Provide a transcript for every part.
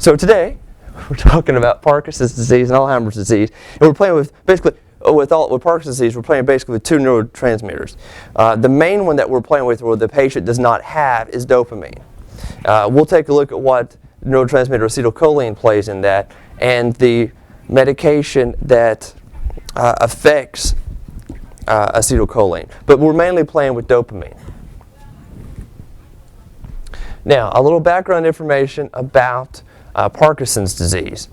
So today, we're talking about Parkinson's disease and Alzheimer's disease, and we're playing with basically, with Parkinson's disease, we're playing basically with two neurotransmitters. The main one that we're playing with, or the patient does not have, is dopamine. We'll take a look at what neurotransmitter acetylcholine plays in that, and the medication that affects acetylcholine. But we're mainly playing with dopamine. Now, a little background information about Parkinson's disease.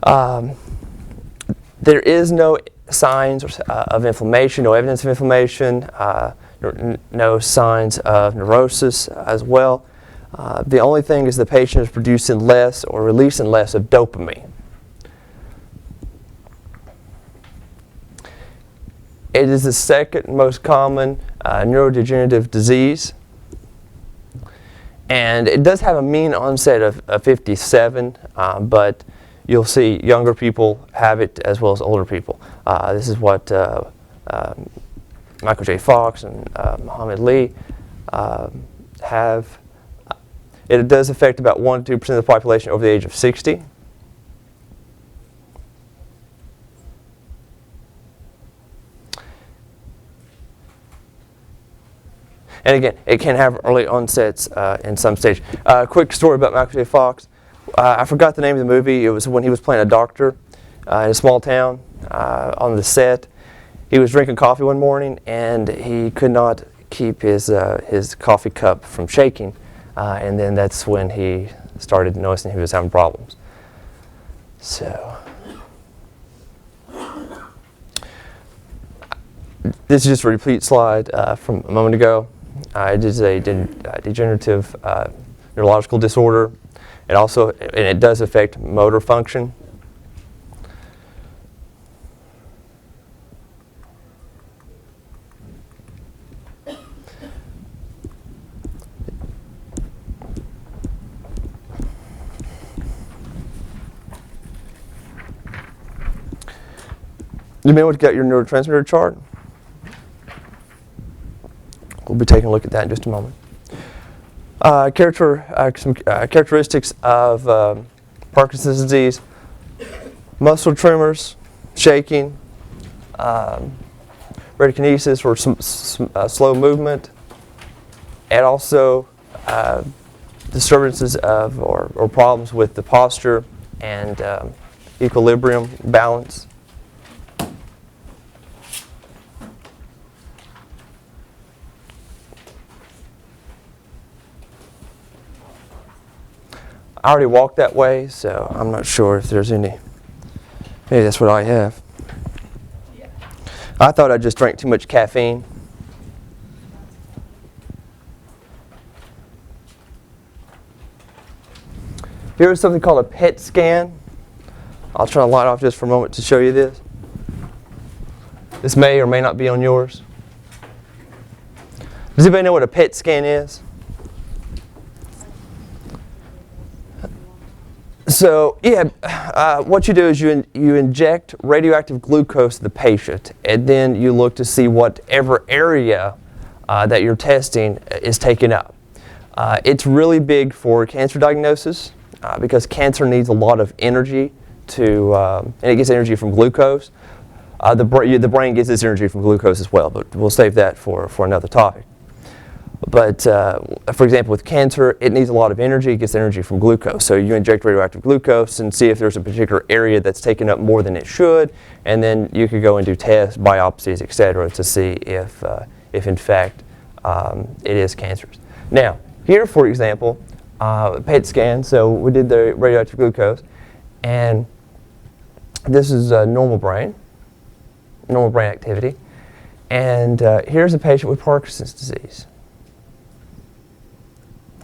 There is no signs of inflammation, no evidence of inflammation, no signs of neurosis as well. The only thing is the patient is producing less or releasing less of dopamine. It is the second most common neurodegenerative disease. And it does have a mean onset of 57, but you'll see younger people have it as well as older people. This is what Michael J. Fox and Muhammad Ali have. It does affect about 1 to 2% of the population over the age of 60. And again, it can have early onsets in some stage. Quick story about Michael J. Fox. I forgot the name of the movie. It was when he was playing a doctor in a small town on the set. He was drinking coffee one morning, and he could not keep his coffee cup from shaking. And then that's when he started noticing he was having problems. So this is just a repeat slide from a moment ago. It is a degenerative neurological disorder. It does affect motor function. You may want to get your neurotransmitter chart. We'll be taking a look at that in just a moment. Some characteristics of Parkinson's disease: muscle tremors, shaking, bradykinesis or some slow movement, and also disturbances of or problems with the posture and equilibrium, balance. I already walked that way, so I'm not sure if there's any. Maybe that's what I have. Yeah. I thought I just drank too much caffeine. Here's something called a PET scan. I'll turn the light off just for a moment to show you this. This may or may not be on yours. Does anybody know what a PET scan is? So, what you do is you inject radioactive glucose to the patient, and then you look to see whatever area that you're testing is taken up. It's really big for cancer diagnosis because cancer needs a lot of energy and it gets energy from glucose. The brain gets its energy from glucose as well, but we'll save that for another topic. But for example, with cancer, it needs a lot of energy. It gets energy from glucose. So you inject radioactive glucose and see if there's a particular area that's taken up more than it should, and then you could go and do tests, biopsies, etc., to see if in fact it is cancerous. Now, here, for example, PET scan. So we did the radioactive glucose, and this is normal brain activity. And here's a patient with Parkinson's disease.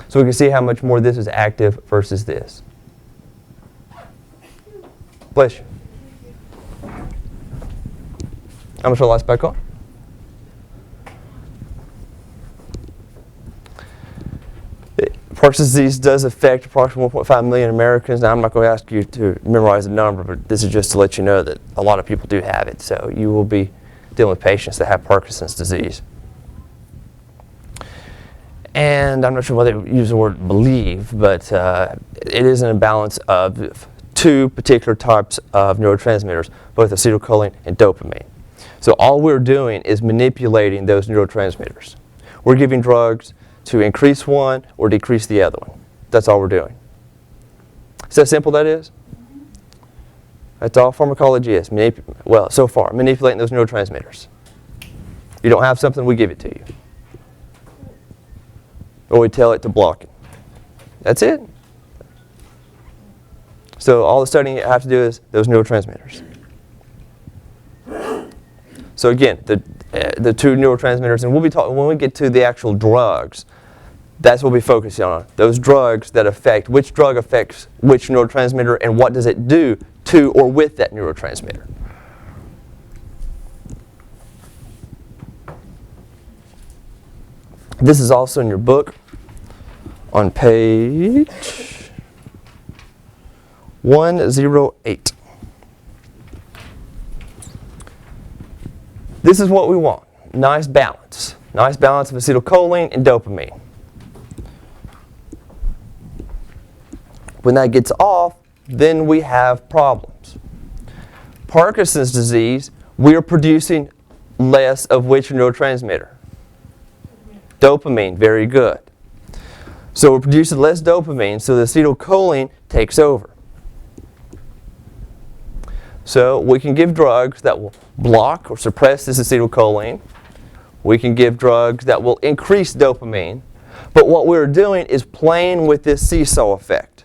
So we can see how much more this is active versus this. Bless you. I'm going to turn the lights back on. Parkinson's disease does affect approximately 1.5 million Americans. Now, I'm not going to ask you to memorize the number, but this is just to let you know that a lot of people do have it. So you will be dealing with patients that have Parkinson's disease. And I'm not sure whether they use the word believe, but it is an imbalance of two particular types of neurotransmitters, both acetylcholine and dopamine. So all we're doing is manipulating those neurotransmitters. We're giving drugs to increase one or decrease the other one. That's all we're doing. See how simple that is? That's all pharmacology is. Well, so far, manipulating those neurotransmitters. You don't have something, we give it to you. Or we tell it to block it. That's it. So all the studying you have to do is those neurotransmitters. So again, the two neurotransmitters, and we'll be talking when we get to the actual drugs. That's what we'll be focusing on. Those drugs that affect which drug affects which neurotransmitter, and what does it do to or with that neurotransmitter. This is also in your book on page 108. This is what we want. Nice balance. Nice balance of acetylcholine and dopamine. When that gets off, then we have problems. Parkinson's disease, we are producing less of which neurotransmitter? Dopamine, very good. So we're producing less dopamine, so the acetylcholine takes over. So we can give drugs that will block or suppress this acetylcholine. We can give drugs that will increase dopamine. But what we're doing is playing with this seesaw effect.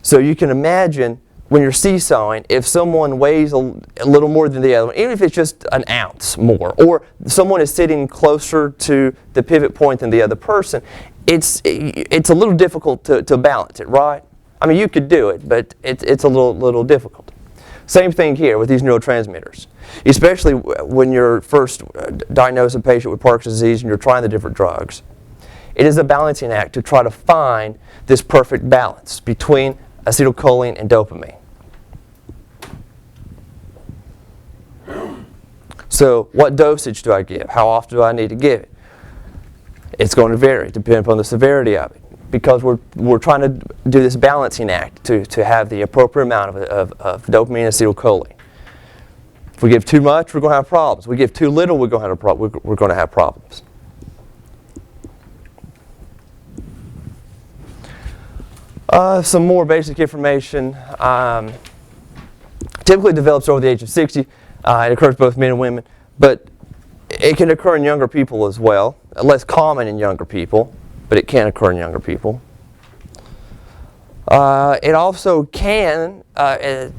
So you can imagine when you're seesawing, if someone weighs a little more than the other one, even if it's just an ounce more, or someone is sitting closer to the pivot point than the other person, it's a little difficult to balance it, right? I mean, you could do it, but it's a little difficult. Same thing here with these neurotransmitters, especially when you're first diagnosed a patient with Parkinson's disease and you're trying the different drugs. It is a balancing act to try to find this perfect balance between acetylcholine and dopamine. So what dosage do I give? How often do I need to give it? It's going to vary depending upon the severity of it, because we're trying to do this balancing act to have the appropriate amount of dopamine and acetylcholine. If we give too much, we're going to have problems. If we give too little, we're going to have problems. Some more basic information. Typically develops over the age of 60. It occurs both men and women, but it can occur in younger people as well. Less common in younger people, but it can occur in younger people. It also can, most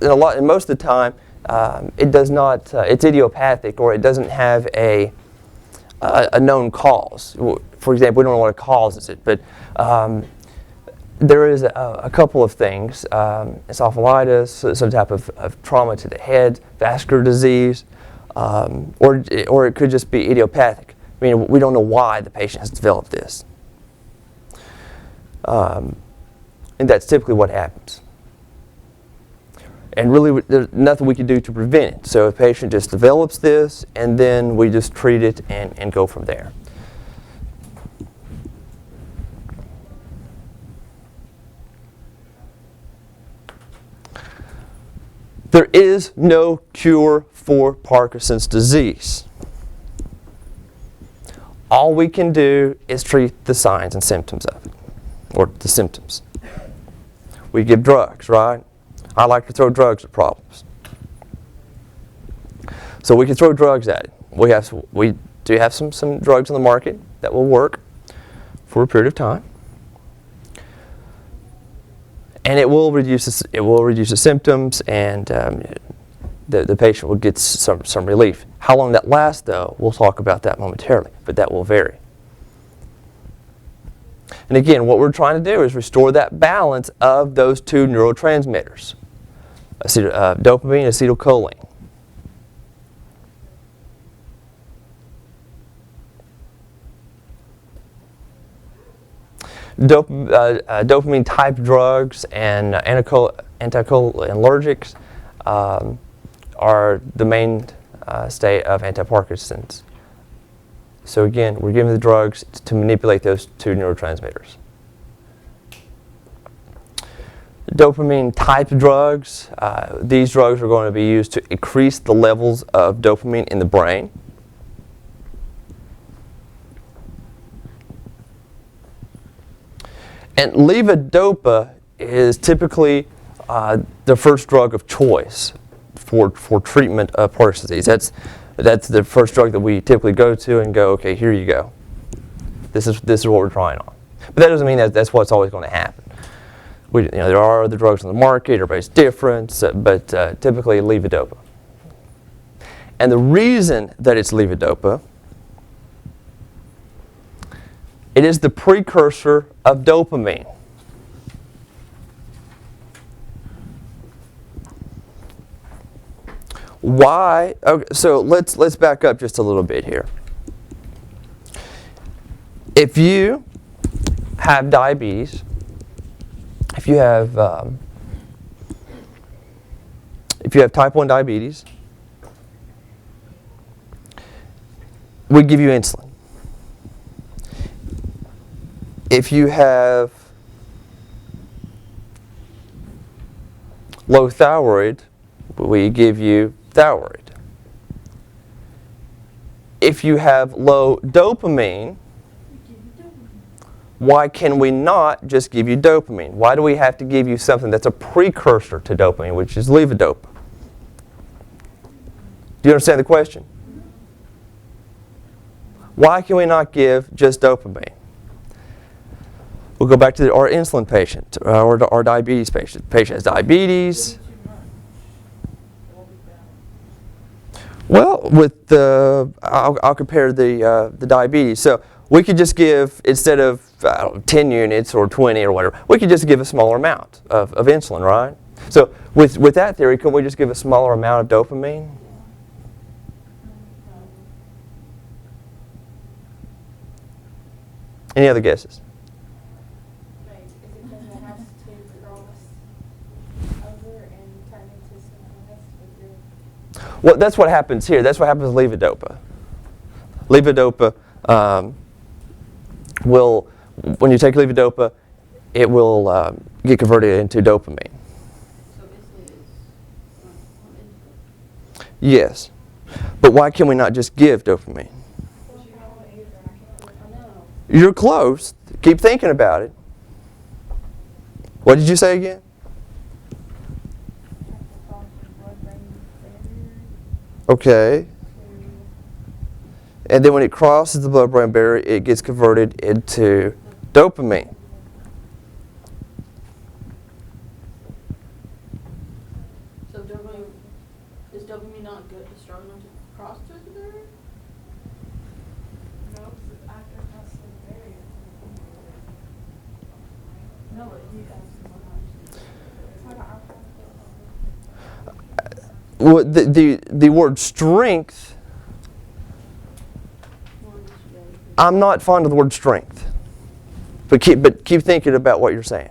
of the time, it does not. It's idiopathic, or it doesn't have a known cause. For example, we don't know what causes it, but there is a couple of things: encephalitis, some type of trauma to the head, vascular disease, or it could just be idiopathic. I mean, we don't know why the patient has developed this, and that's typically what happens. And really, there's nothing we can do to prevent it. So a patient just develops this, and then we just treat it and go from there. There is no cure for Parkinson's disease. All we can do is treat the signs and symptoms of it, or the symptoms. We give drugs, right? I like to throw drugs at problems. So we can throw drugs at it. We do have some drugs on the market that will work for a period of time. And it will reduce the symptoms, and the patient will get some relief. How long that lasts, though, we'll talk about that momentarily, but that will vary. And again, what we're trying to do is restore that balance of those two neurotransmitters, dopamine and acetylcholine. Dopamine type drugs and anticholinergics are the main state of antiparkinsons. So again, we're giving the drugs to manipulate those two neurotransmitters. Dopamine type drugs, these drugs are going to be used to increase the levels of dopamine in the brain. And levodopa is typically the first drug of choice for treatment of Parkinson's disease. That's the first drug that we typically go to and go, okay, here you go. This is what we're trying on. But that doesn't mean that that's what's always going to happen. There are other drugs on the market, everybody's different, but typically levodopa. And the reason that it's levodopa, it is the precursor of dopamine. Why? Okay, so let's back up just a little bit here. If you have diabetes, if you have type 1 diabetes, we give you insulin. If you have low thyroid, we give you thyroid. If you have low dopamine, why can we not just give you dopamine? Why do we have to give you something that's a precursor to dopamine, which is levodopa? Do you understand the question? Why can we not give just dopamine? We'll go back to our insulin patient, or our diabetes patient. The patient has diabetes. Well, with I'll compare the diabetes. So we could just give, instead of 10 units or 20 or whatever, we could just give a smaller amount of insulin, right? So with that theory, can we just give a smaller amount of dopamine? Any other guesses? Like, is it because it has to cross over and turn into something else? Well, that's what happens here. That's what happens with levodopa. Levodopa will, when you take levodopa, it will get converted into dopamine. So basically it's Yes. But why can we not just give dopamine? You're close. Keep thinking about it. What did you say again? Okay. And then when it crosses the blood-brain barrier, it gets converted into dopamine. So is dopamine not good, strong enough to cross through the barrier? No, because it's after it crosses the barrier. No, but The word strength, I'm not fond of the word strength. But keep thinking about what you're saying.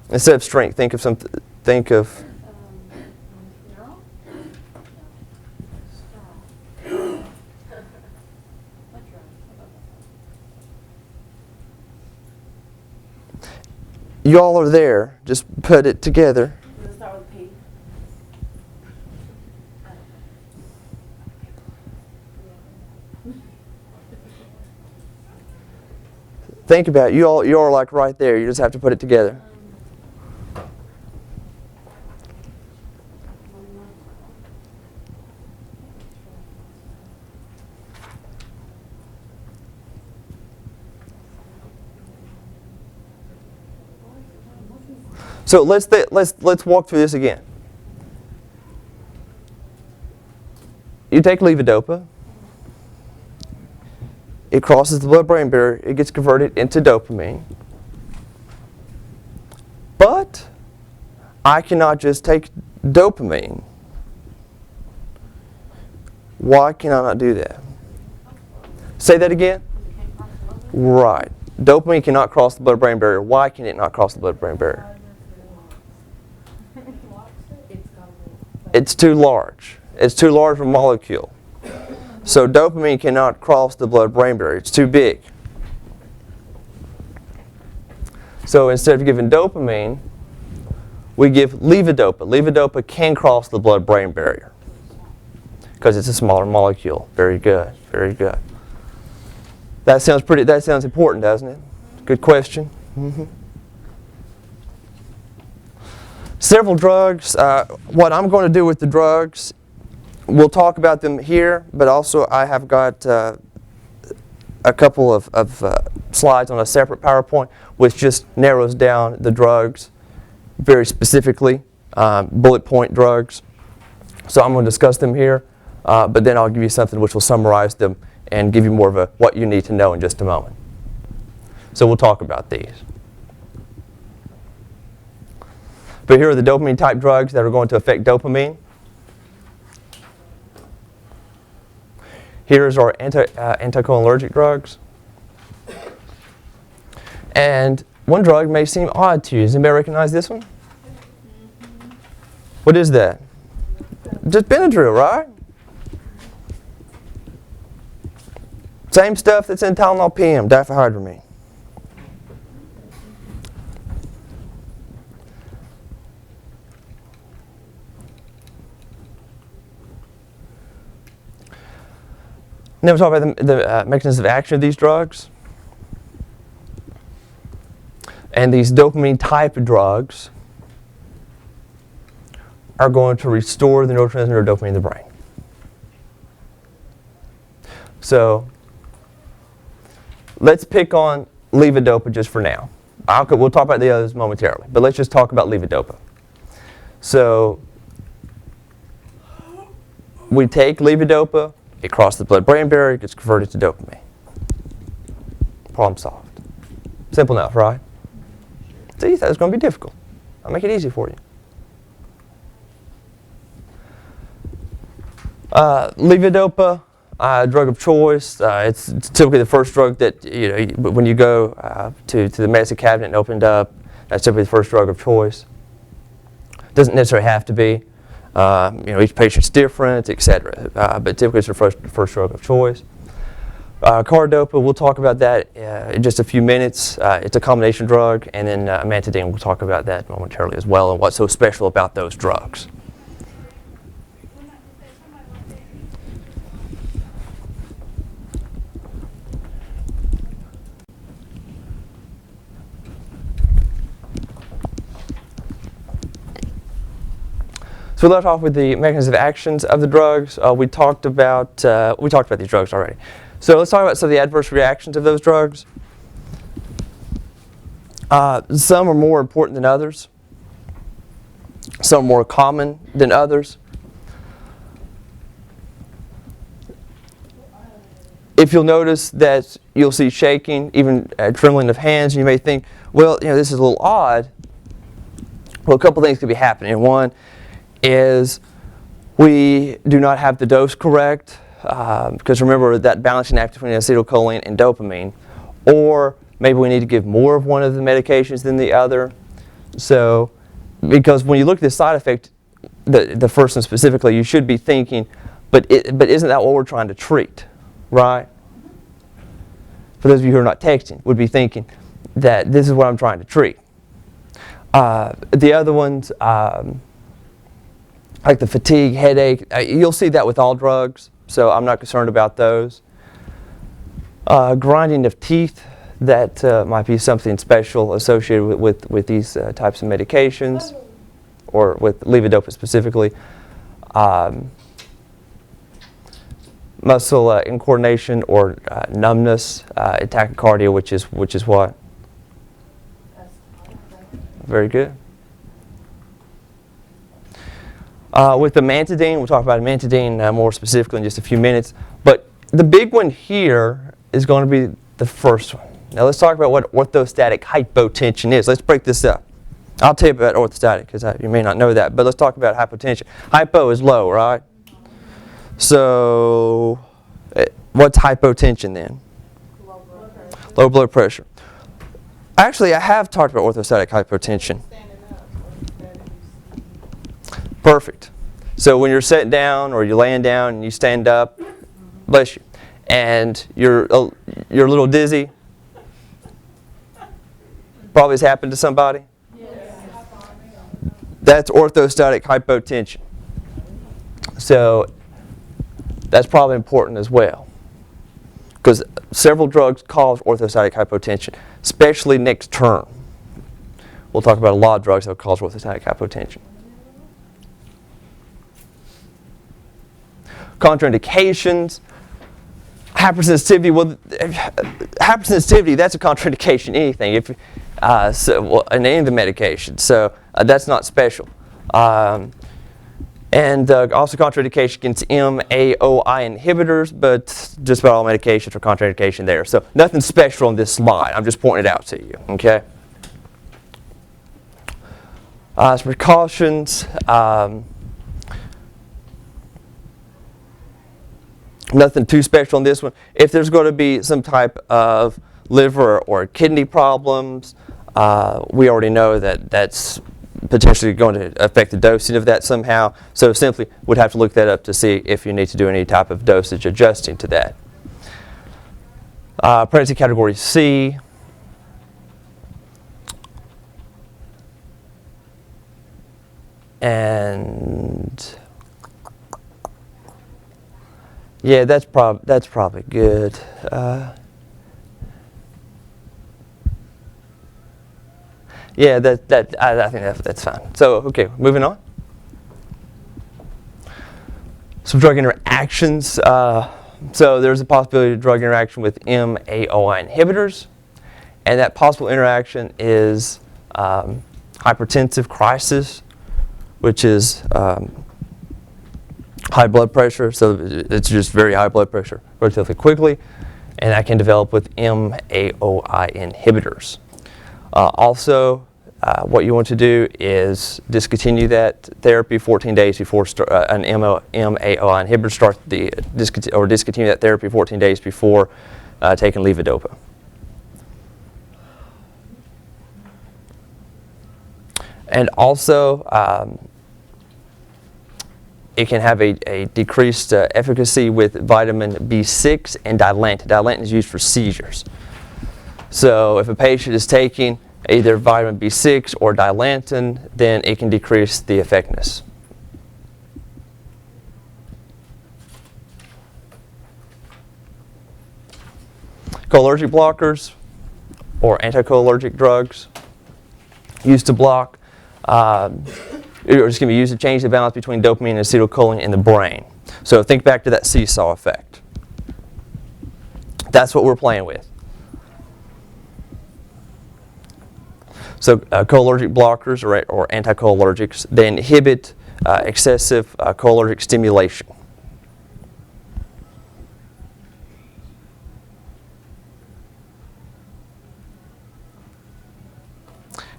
Instead of strength, think of something. Think of. Y'all are there. Just put it together. Does it start with P? Think about it. You are like right there. You just have to put it together. So let's walk through this again. You take levodopa. It crosses the blood-brain barrier. It gets converted into dopamine. But I cannot just take dopamine. Why can I not do that? Say that again. Right. Dopamine cannot cross the blood-brain barrier. Why can it not cross the blood-brain barrier? It's too large. It's too large of a molecule. So dopamine cannot cross the blood-brain barrier. It's too big. So instead of giving dopamine, we give levodopa. Levodopa can cross the blood-brain barrier because it's a smaller molecule. Very good, very good. That sounds important, doesn't it? Good question. Mm-hmm. Several drugs. What I'm going to do with the drugs, we'll talk about them here, but also I have got a couple of slides on a separate PowerPoint which just narrows down the drugs very specifically, bullet point drugs. So I'm going to discuss them here, but then I'll give you something which will summarize them and give you more of a what you need to know in just a moment. So we'll talk about these. But here are the dopamine type drugs that are going to affect dopamine. Here's our anti-co-allergic drugs. And one drug may seem odd to you. Does anybody recognize this one? What is that? Just Benadryl, right? Same stuff that's in Tylenol PM, diphenhydramine. Now we'll talk about the mechanisms of action of these drugs. And these dopamine type drugs are going to restore the neurotransmitter dopamine in the brain. So let's pick on levodopa just for now. We'll talk about the others momentarily, but let's just talk about levodopa. So we take levodopa, it crosses the blood-brain barrier, it gets converted to dopamine. Problem solved. Simple enough, right? So you thought it was going to be difficult. I'll make it easy for you. Levodopa, drug of choice. It's typically the first drug that, when you go to the medicine cabinet and opened up, that's typically the first drug of choice. Doesn't necessarily have to be. Each patient's different, etc. But typically it's the first drug of choice. Cardopa, we'll talk about that in just a few minutes. It's a combination drug, and then Amantadine, we'll talk about that momentarily as well, and what's so special about those drugs. So we left off with the mechanisms of actions of the drugs. We talked about these drugs already. So let's talk about some of the adverse reactions of those drugs. Some are more important than others. Some are more common than others. If you'll notice that you'll see shaking, even trembling of hands, and you may think, well, this is a little odd. Well, a couple things could be happening. One is we do not have the dose correct, because remember that balancing act between acetylcholine and dopamine, or maybe we need to give more of one of the medications than the other. So, because when you look at the side effect, the first one specifically, you should be thinking, but isn't that what we're trying to treat, right? For those of you who are not texting, would be thinking that this is what I'm trying to treat. The other ones, like the fatigue, headache, you'll see that with all drugs, so I'm not concerned about those. Grinding of teeth, that might be something special associated with these types of medications, or with levodopa specifically. Muscle incoordination or numbness, tachycardia, which is what? Very good. With Amantadine, we'll talk about Amantadine more specifically in just a few minutes. But the big one here is going to be the first one. Now let's talk about what orthostatic hypotension is. Let's break this up. I'll tell you about orthostatic because you may not know that. But let's talk about hypotension. Hypo is low, right? So what's hypotension then? Low blood pressure. Low blood pressure. Actually, I have talked about orthostatic hypotension. Standing up. Perfect. So when you're sitting down or you're laying down and you stand up, bless you, and you're a little dizzy, probably has happened to somebody. That's orthostatic hypotension. So that's probably important as well, because several drugs cause orthostatic hypotension, especially next term. We'll talk about a lot of drugs that cause orthostatic hypotension. Contraindications. Hypersensitivity. Well, hypersensitivity, that's a contraindication. Anything. In any of the medications. So that's not special. And also contraindication against MAOI inhibitors, but just about all medications are contraindication there. So nothing special on this slide. I'm just pointing it out to you. Okay. Some precautions. Nothing too special on this one. If there's going to be some type of liver or kidney problems, we already know that that's potentially going to affect the dosing of that somehow. So simply would have to look that up to see if you need to do any type of dosage adjusting to that. Pregnancy category C. And yeah, that's probably good. Yeah, I think that's fine. So okay, moving on. Some drug interactions. So there's a possibility of drug interaction with MAOI inhibitors, and that possible interaction is hypertensive crisis, which is high blood pressure, so it's just very high blood pressure relatively quickly, and that can develop with MAOI inhibitors. Also, what you want to do is discontinue that therapy 14 days before an MAOI inhibitor starts or discontinue that therapy 14 days before taking levodopa. And also, it can have a decreased efficacy with vitamin B6 and Dilantin. Dilantin is used for seizures. So if a patient is taking either vitamin B6 or Dilantin, then it can decrease the effectiveness. Co-Allergic blockers or anti-co-allergic drugs used to block it's going to be used to change the balance between dopamine and acetylcholine in the brain. So think back to that seesaw effect. That's what we're playing with. So co-allergic blockers or anti-co-allergics, they inhibit excessive co-allergic stimulation.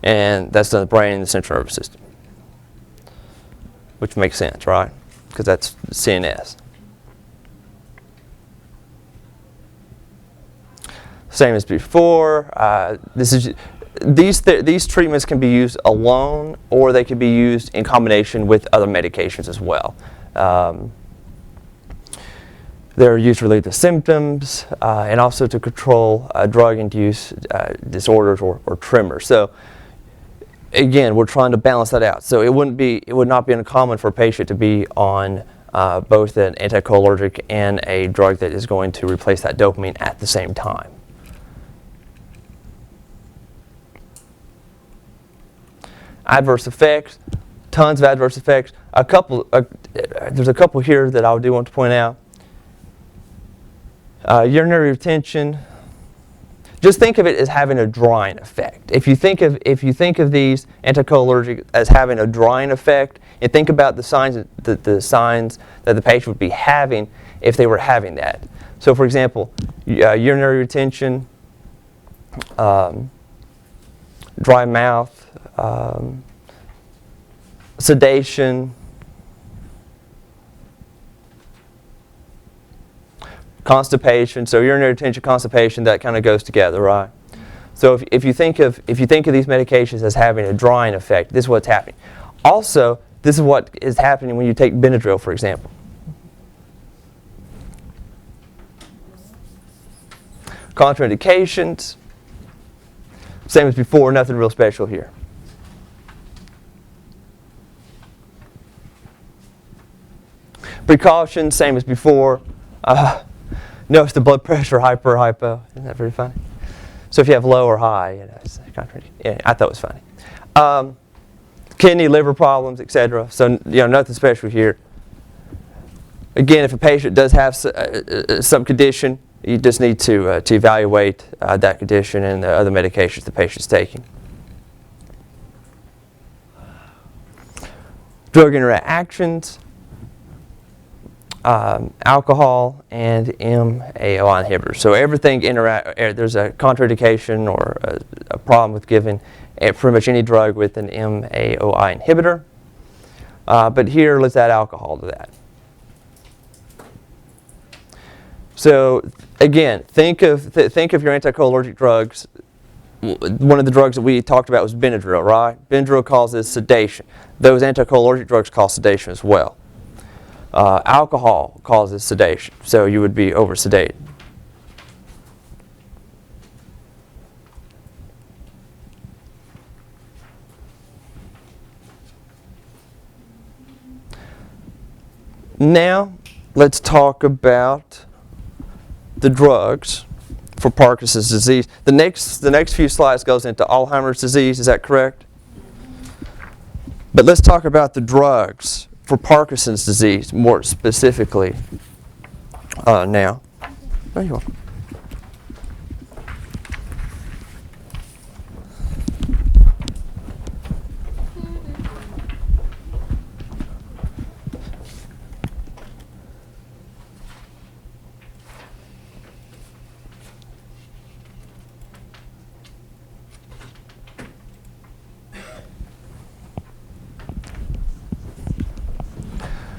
And that's done in the brain and the central nervous system, which makes sense, right? Because that's CNS. Same as before. These treatments can be used alone, or they can be used in combination with other medications as well. They're used to relieve the symptoms and also to control drug-induced disorders or tremors. So again, we're trying to balance that out. So it would not be uncommon for a patient to be on both an anti-co-allergic and a drug that is going to replace that dopamine at the same time. Adverse effects, tons of adverse effects. There's a couple here that I do want to point out. Urinary retention. Just think of it as having a drying effect. If you think of these anti-co-allergic as having a drying effect, and think about the signs that the patient would be having if they were having that. So, for example, urinary retention, dry mouth, sedation, constipation. So urinary retention, constipation, that kind of goes together, right? So if you think of these medications as having a drying effect, this is what's happening. Also, this is what is happening when you take Benadryl, for example. Contraindications, same as before, nothing real special here. Precautions, same as before. Notice the blood pressure, hyper, hypo. Isn't that very funny? So if you have low or high, it's yeah, I thought it was funny. Kidney, liver problems, etc. So nothing special here. Again, if a patient does have some condition, you just need to evaluate that condition and the other medications the patient's taking. Drug interactions, alcohol, and MAOI inhibitors. So everything there's a contraindication or a problem with giving pretty much any drug with an MAOI inhibitor. But here, let's add alcohol to that. So again, think of your anti-co-allergic drugs. One of the drugs that we talked about was Benadryl, right? Benadryl causes sedation. Those anti-co-allergic drugs cause sedation as well. Alcohol causes sedation, so you would be over-sedated. Now, let's talk about the drugs for Parkinson's disease. The next few slides goes into Alzheimer's disease, is that correct? But let's talk about the drugs for Parkinson's disease more specifically now. Oh, you're welcome.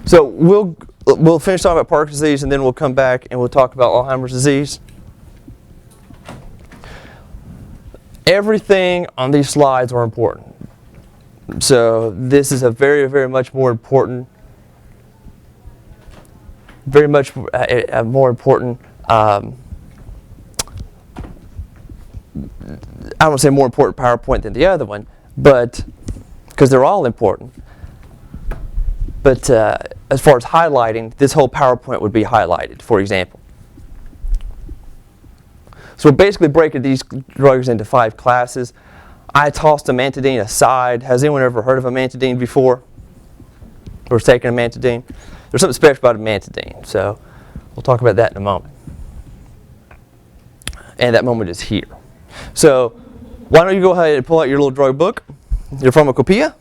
So we'll finish talking about Parkinson's disease, and then we'll come back and we'll talk about Alzheimer's disease. Everything on these slides are important. So this is a very, very much more important, very much more important. I don't want to say more important PowerPoint than the other one, but because they're all important. But as far as highlighting, this whole PowerPoint would be highlighted, for example. So we're basically breaking these drugs into 5 classes. I tossed Amantadine aside. Has anyone ever heard of Amantadine before? Or taken Amantadine? There's something special about Amantadine, so we'll talk about that in a moment. And that moment is here. So why don't you go ahead and pull out your little drug book, your pharmacopoeia,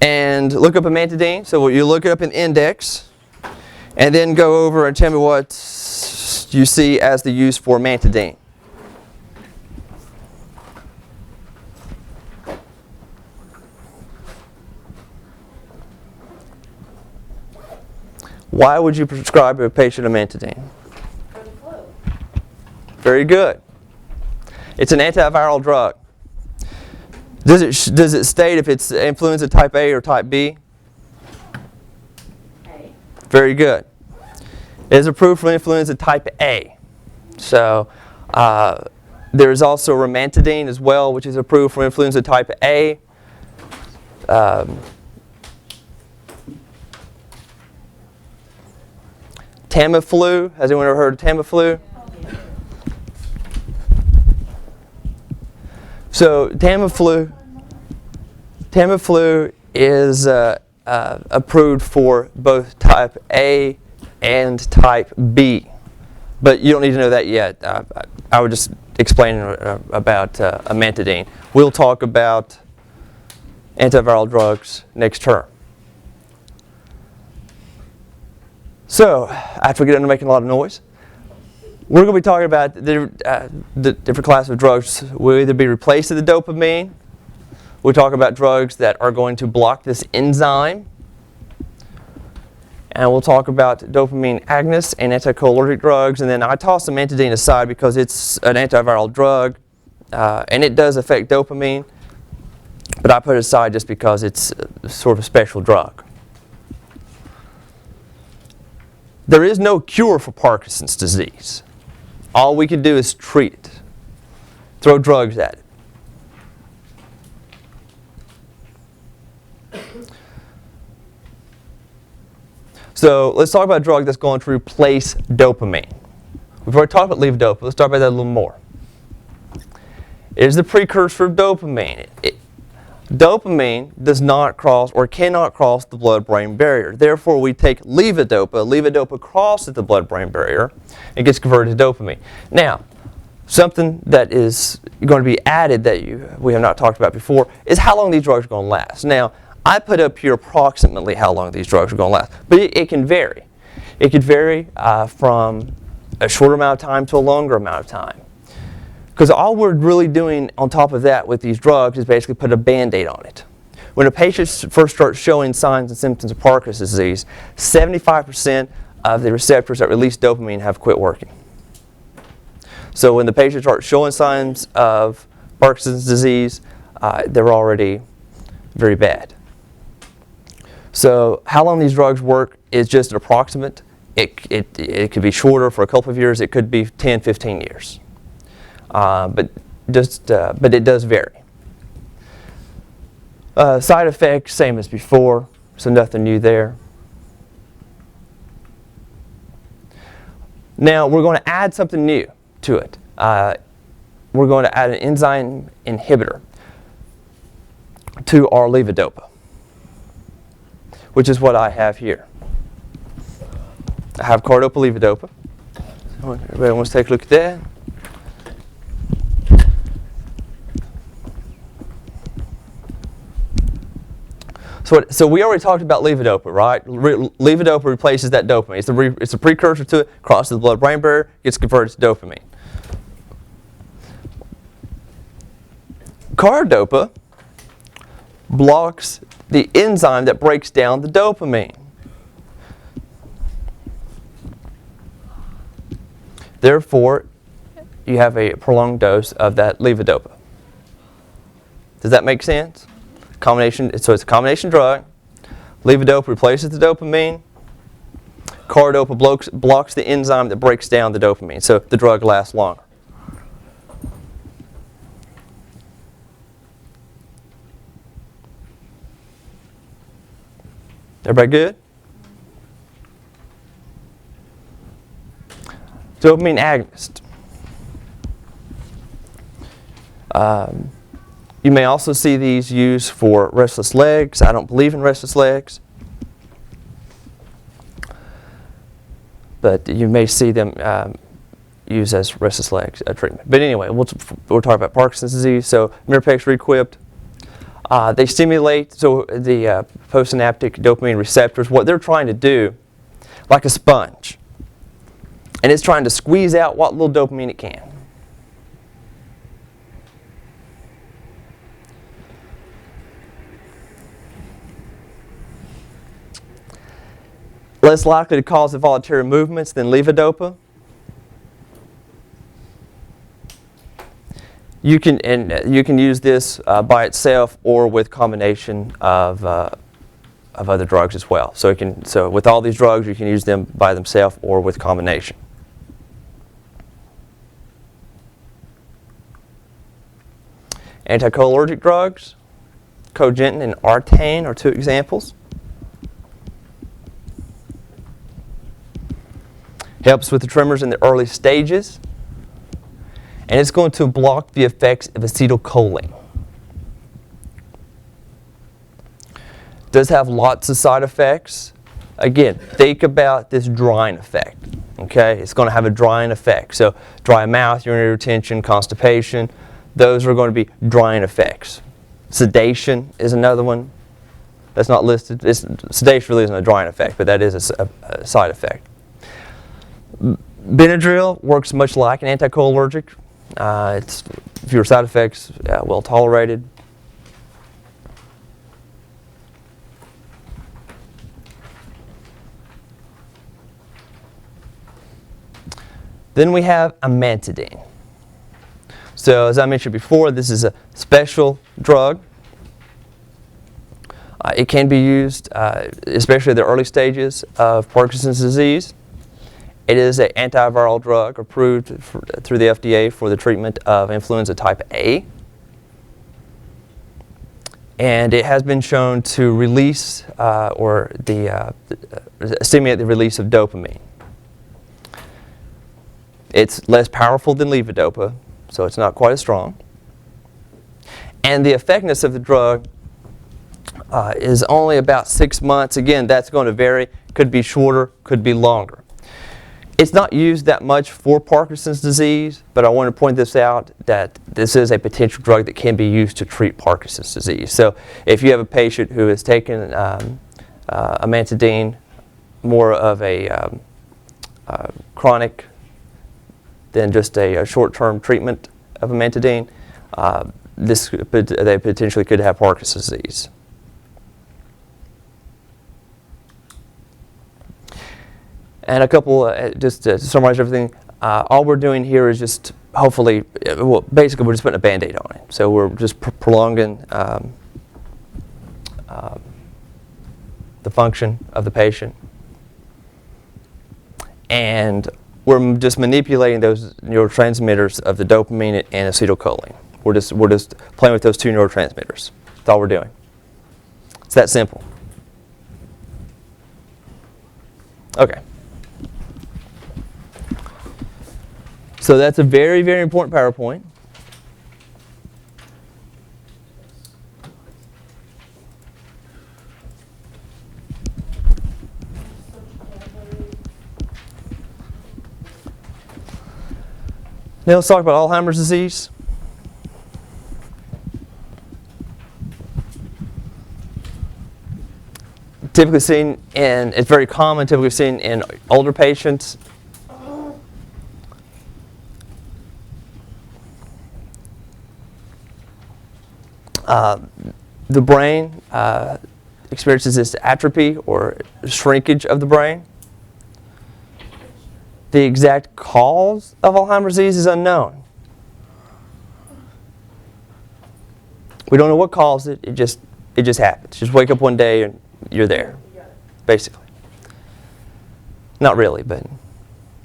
and look up Amantadine. So you look it up in index, and then go over and tell me what you see as the use for Amantadine. Why would you prescribe a patient Amantadine? For the flu. Very good. It's an antiviral drug. Does it state if it's influenza type A or type B? A. Very good. It is approved for influenza type A. So there is also Amantadine as well, which is approved for influenza type A. Tamiflu. Has anyone ever heard of Tamiflu? So Tamiflu is approved for both type A and type B, but you don't need to know that yet. I would just explain about Amantadine. We'll talk about antiviral drugs next term. So after we get into making a lot of noise, we're going to be talking about the different classes of drugs. Will either be replacing the dopamine. We'll talk about drugs that are going to block this enzyme. And we'll talk about dopamine agonists and anticholinergic drugs. And then I tossed Amantadine aside because it's an antiviral drug and it does affect dopamine. but I put it aside just because it's sort of a special drug. There is no cure for Parkinson's disease. All we can do is treat it, throw drugs at it. So let's talk about a drug that's going to replace dopamine. We've already talked about levodopa. Let's talk about that a little more. It is the precursor of dopamine. Dopamine does not cross or cannot cross the blood-brain barrier. Therefore, we take levodopa. Levodopa crosses the blood-brain barrier and gets converted to dopamine. Now, something that is going to be added that we have not talked about before is how long these drugs are going to last. Now, I put up here approximately how long these drugs are going to last, but it can vary. It could vary from a shorter amount of time to a longer amount of time. Because all we're really doing on top of that with these drugs is basically put a Band-Aid on it. When a patient first starts showing signs and symptoms of Parkinson's disease, 75% of the receptors that release dopamine have quit working. So when the patient starts showing signs of Parkinson's disease, they're already very bad. So how long these drugs work is just an approximate. It could be shorter for a couple of years. It could be 10, 15 years. But it does vary. Side effects, same as before, so nothing new there. Now we're going to add something new to it. We're going to add an enzyme inhibitor to our levodopa, which is what I have here. I have cardopa levodopa. Everybody wants to take a look at that? So we already talked about levodopa, right? Levodopa replaces that dopamine. It's a precursor to it, crosses the blood-brain barrier, gets converted to dopamine. Cardopa blocks the enzyme that breaks down the dopamine. Therefore, you have a prolonged dose of that levodopa. Does that make sense? So it's a combination drug. Levodopa replaces the dopamine. Cardopa blocks the enzyme that breaks down the dopamine, so the drug lasts longer. Everybody good? Dopamine agonist. You may also see these used for restless legs. I don't believe in restless legs, but you may see them used as restless legs treatment. But anyway, we'll talk about Parkinson's disease. So Mirapex requipped. They stimulate the postsynaptic dopamine receptors. What they're trying to do, like a sponge, and it's trying to squeeze out what little dopamine it can. Less likely to cause involuntary movements than levodopa. You can use this by itself or with combination of other drugs as well. So with all these drugs, you can use them by themselves or with combination. Anti-co-allergic drugs, cogentin and artane are two examples. Helps with the tremors in the early stages. And it's going to block the effects of acetylcholine. Does have lots of side effects. Again, think about this drying effect. Okay, it's going to have a drying effect. So dry mouth, urinary retention, constipation, those are going to be drying effects. Sedation is another one that's not listed. Sedation really isn't a drying effect, but that is a side effect. Benadryl works much like an anti-co-allergic. It's fewer side effects, well tolerated. Then we have Amantadine. So as I mentioned before, this is a special drug. It can be used, especially in the early stages of Parkinson's disease. It is an antiviral drug approved through the FDA for the treatment of influenza type A. And it has been shown to release stimulate the release of dopamine. It's less powerful than levodopa, so it's not quite as strong. And the effectiveness of the drug is only about 6 months. Again, that's going to vary. Could be shorter, could be longer. It's not used that much for Parkinson's disease, but I want to point this out that this is a potential drug that can be used to treat Parkinson's disease. So if you have a patient who has taken Amantadine, more of a chronic than just a short-term treatment of Amantadine, they potentially could have Parkinson's disease. And a couple, just to summarize everything, all we're doing here is just hopefully, well, basically we're just putting a Band-Aid on it. So we're just prolonging the function of the patient. And we're just manipulating those neurotransmitters of the dopamine and acetylcholine. We're just playing with those two neurotransmitters. That's all we're doing. It's that simple. Okay. So that's a very, very important PowerPoint. Now let's talk about Alzheimer's disease. Typically seen in, it's very common, typically seen in older patients. The brain experiences this atrophy or shrinkage of the brain. The exact cause of Alzheimer's disease is unknown. We don't know what caused it. It just happens. Just wake up one day and you're there, basically. Not really, but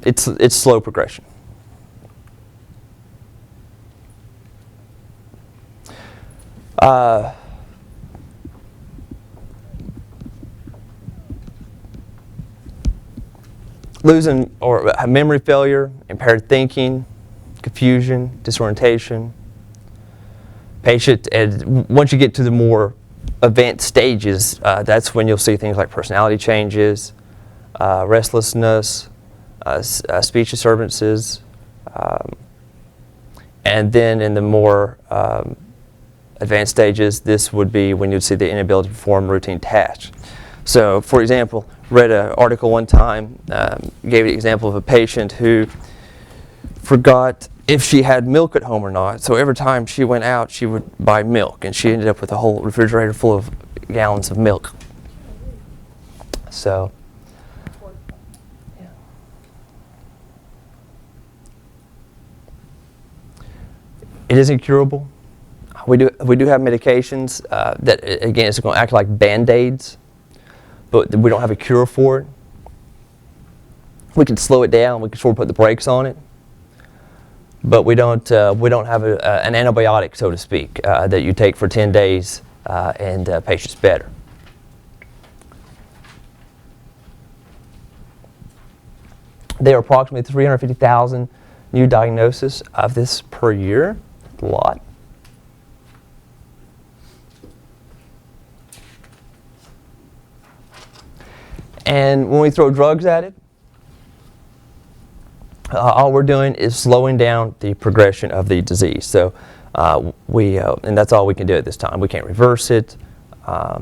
it's slow progression. Losing or memory failure, impaired thinking, confusion, disorientation. Patient, and once you get to the more advanced stages, that's when you'll see things like personality changes, restlessness, speech disturbances, and then in the more advanced stages, this would be when you'd see the inability to perform routine tasks. So, for example, read an article one time, gave an example of a patient who forgot if she had milk at home or not. So every time she went out, she would buy milk, and she ended up with a whole refrigerator full of gallons of milk. So, yeah. It is incurable. We do have medications that, again, it's going to act like Band-Aids, but we don't have a cure for it. We can slow it down. We can sort of put the brakes on it, but we don't have an antibiotic, so to speak, that you take for 10 days and patient's better. There are approximately 350,000 new diagnoses of this per year. A lot. And when we throw drugs at it, all we're doing is slowing down the progression of the disease. So and that's all we can do at this time. We can't reverse it,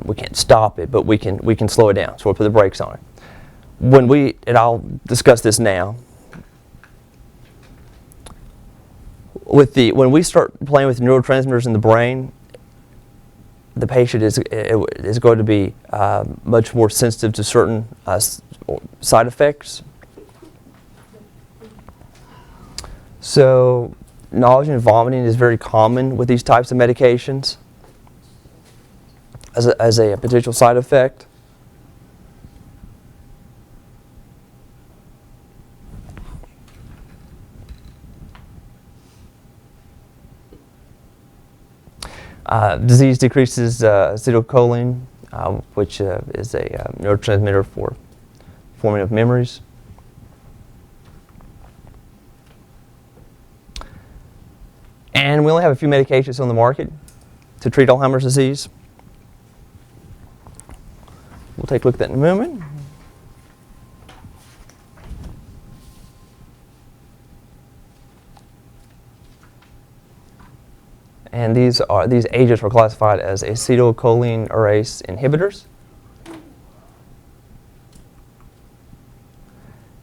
we can't stop it, but we can slow it down. So we'll put the brakes on it. And I'll discuss this now. When we start playing with neurotransmitters in the brain, the patient is going to be much more sensitive to certain side effects. So nausea and vomiting is very common with these types of medications. as a potential side effect. Disease decreases acetylcholine, which is a neurotransmitter for forming of memories. And we only have a few medications on the market to treat Alzheimer's disease. We'll take a look at that in a moment. And these agents were classified as acetylcholinesterase inhibitors.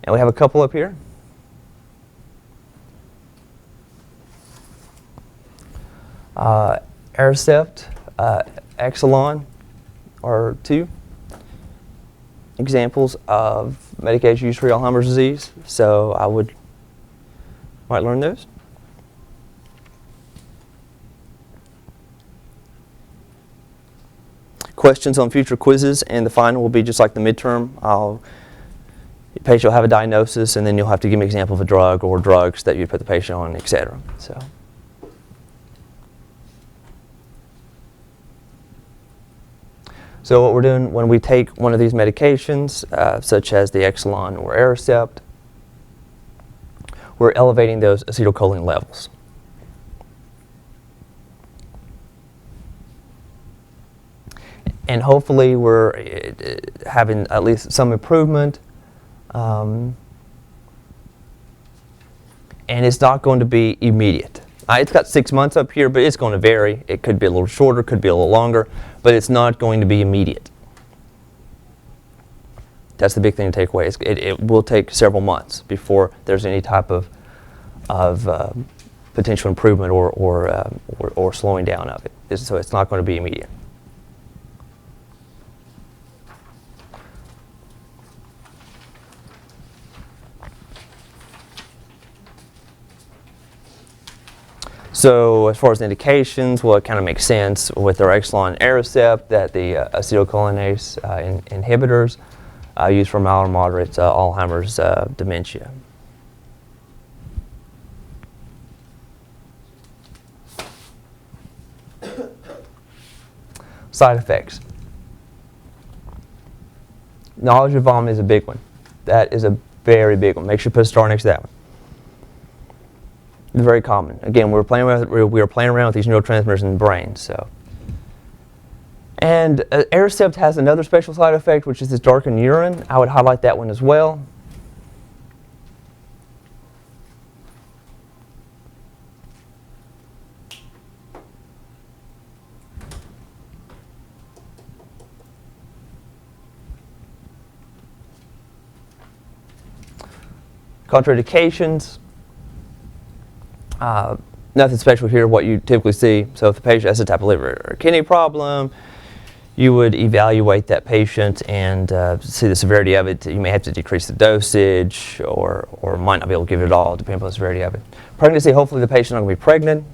And we have a couple up here. Aricept, Exelon are two examples of medication used for Alzheimer's disease. So I might learn those. Questions on future quizzes, and the final will be just like the midterm. The patient will have a diagnosis, and then you'll have to give me an example of a drug or drugs that you put the patient on, etc. So what we're doing when we take one of these medications, such as the Exelon or Aricept, we're elevating those acetylcholine levels. And hopefully we're having at least some improvement. And it's not going to be immediate. It's got 6 months up here, but it's going to vary. It could be a little shorter, could be a little longer, but it's not going to be immediate. That's the big thing to take away. It will take several months before there's any type of potential improvement or slowing down of it. So it's not going to be immediate. So as far as indications, well, it kind of makes sense with our Exelon and Aricept that the acetylcholinesterase inhibitors used for mild or moderate Alzheimer's dementia. Side effects. Nausea, vomit is a big one. That is a very big one. Make sure you put a star next to that one. It's very common. Again, we were playing around with these neurotransmitters in the brain. And Aricept has another special side effect, which is this darkened urine. I would highlight that one as well. Contraindications. Nothing special here, what you typically see. So if the patient has a type of liver or kidney problem, you would evaluate that patient and see the severity of it. You may have to decrease the dosage or might not be able to give it at all, depending on the severity of it. Pregnancy, hopefully the patient's not going to be pregnant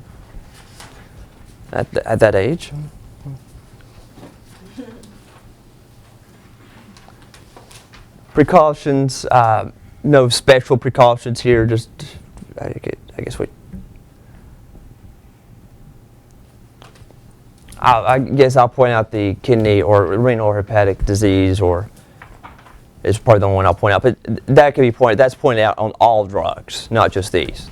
at that age. Precautions, no special precautions here, just I guess I'll point out the kidney or renal or hepatic disease, or it's probably the one I'll point out. But that can be that's pointed out on all drugs, not just these.